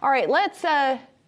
All right, let's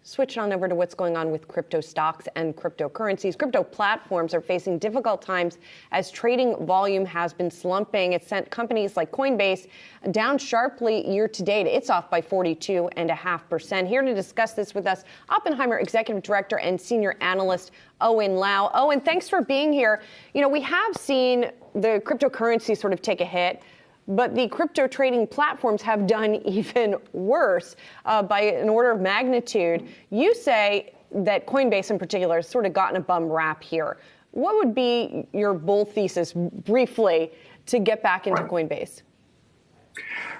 switch on over to what's going on with crypto stocks and cryptocurrencies. Crypto platforms are facing difficult times as trading volume has been slumping. It's sent companies like Coinbase down sharply year to date. It's off by 42.5%. Here to discuss this with us, Oppenheimer Executive Director and Senior Analyst Owen Lau. Owen, thanks for being here. You know, we have seen the cryptocurrency sort of take a hit, but the crypto trading platforms have done even worse by an order of magnitude. You say that Coinbase in particular has sort of gotten a bum rap here. What would be your bull thesis, briefly, to get back into Coinbase?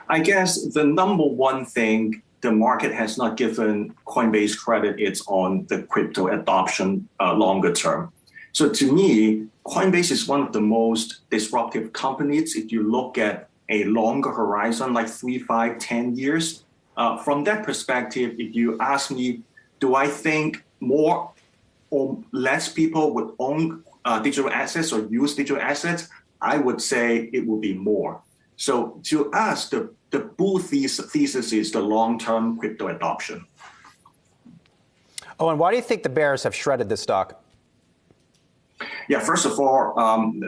I guess the number one thing the market has not given Coinbase credit is on the crypto adoption longer term. So to me, Coinbase is one of the most disruptive companies if you look at a longer horizon, like 3, 5, 10 years. From that perspective, if you ask me, do I think more or less people would own digital assets or use digital assets? I would say it would be more. So to us, the bull thesis is the long-term crypto adoption. Oh, and why do you think the bears have shredded this stock? Yeah, first of all,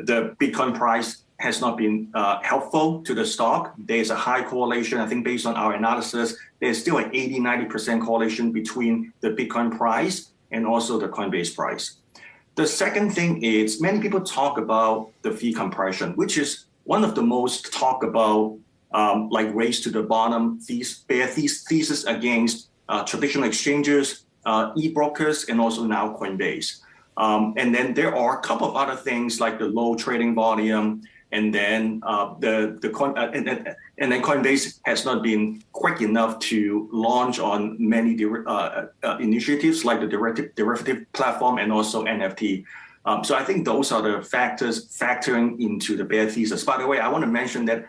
the Bitcoin price has not been helpful to the stock. There's a high correlation. I think based on our analysis, there's still an 80-90% correlation between the Bitcoin price and also the Coinbase price. The second thing is many people talk about the fee compression, which is one of the most talked about like race to the bottom bear thesis against traditional exchanges, e-brokers, and also now Coinbase. And then there are a couple of other things like the low trading volume, and then Coinbase has not been quick enough to launch on many initiatives like the derivative platform and also NFT. So I think those are the factors factoring into the bear thesis. By the way, I want to mention that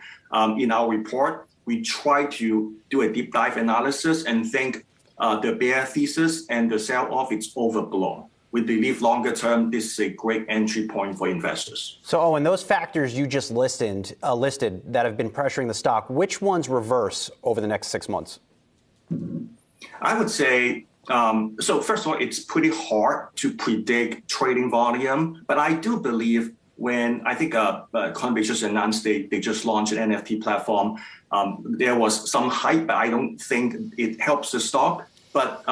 in our report, we try to do a deep dive analysis and think the bear thesis and the sell-off is overblown. We believe longer term, this is a great entry point for investors. So, Owen, those factors you just listed that have been pressuring the stock, which ones reverse over the next 6 months? I would say, so first of all, it's pretty hard to predict trading volume, but I do believe when I think Coinbase just announced they just launched an NFT platform, there was some hype, but I don't think it helps the stock. But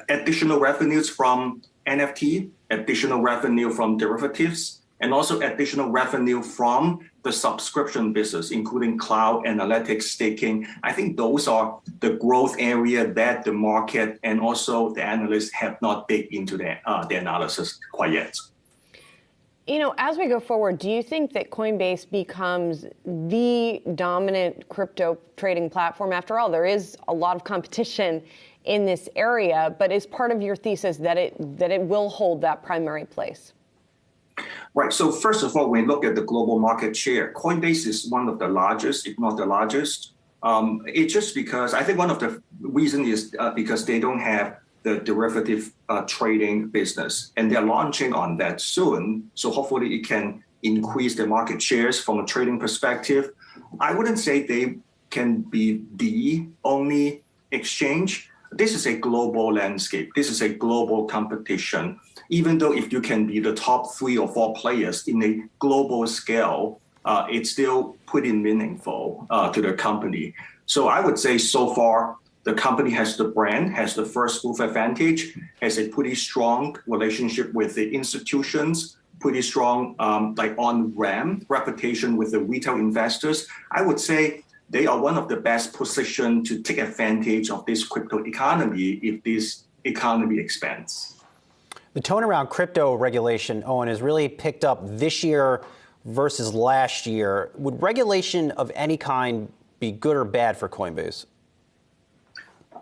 additional revenues from NFT, additional revenue from derivatives, and also additional revenue from the subscription business, including cloud, analytics, staking. I think those are the growth area that the market and also the analysts have not baked into the analysis quite yet. You know, as we go forward, do you think that Coinbase becomes the dominant crypto trading platform? After all, there is a lot of competition in this area, but is part of your thesis that it will hold that primary place? Right. So first of all, when we look at the global market share, Coinbase is one of the largest, if not the largest. It's just because I think one of the reasons is because they don't have the derivative trading business, and they're launching on that soon. So hopefully it can increase their market shares from a trading perspective. I wouldn't say they can be the only exchange. This is a global landscape. This is a global competition. Even though if you can be the top 3 or 4 players in a global scale, it's still pretty meaningful to the company. So I would say so far, the company has the brand, has the first move advantage, has a pretty strong relationship with the institutions, pretty strong like on-ramp reputation with the retail investors. I would say they are one of the best positioned to take advantage of this crypto economy if this economy expands. The tone around crypto regulation, Owen, has really picked up this year versus last year. Would regulation of any kind be good or bad for Coinbase?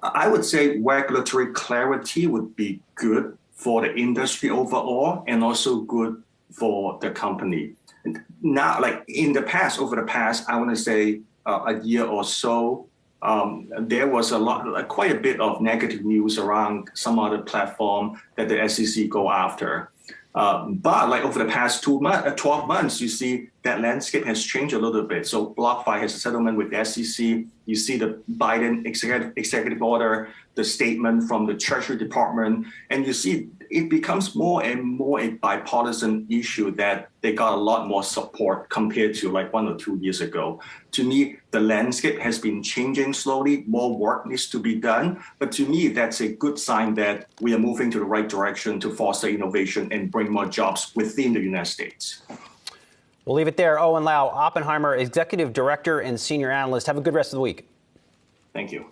I would say regulatory clarity would be good for the industry overall and also good for the company. Now, like in the past, over the past, I want to say a year or so, there was quite a bit of negative news around some other platform that the SEC go after. But like over the past 12 months, you see that landscape has changed a little bit. So BlockFi has a settlement with the SEC. You see the Biden executive order, the statement from the Treasury Department, and you see it becomes more and more a bipartisan issue that they got a lot more support compared to like 1 or 2 years ago. To me, the landscape has been changing slowly. More work needs to be done. But to me, that's a good sign that we are moving to the right direction to foster innovation and bring more jobs within the United States. We'll leave it there. Owen Lau, Oppenheimer Executive Director and Senior Analyst. Have a good rest of the week. Thank you.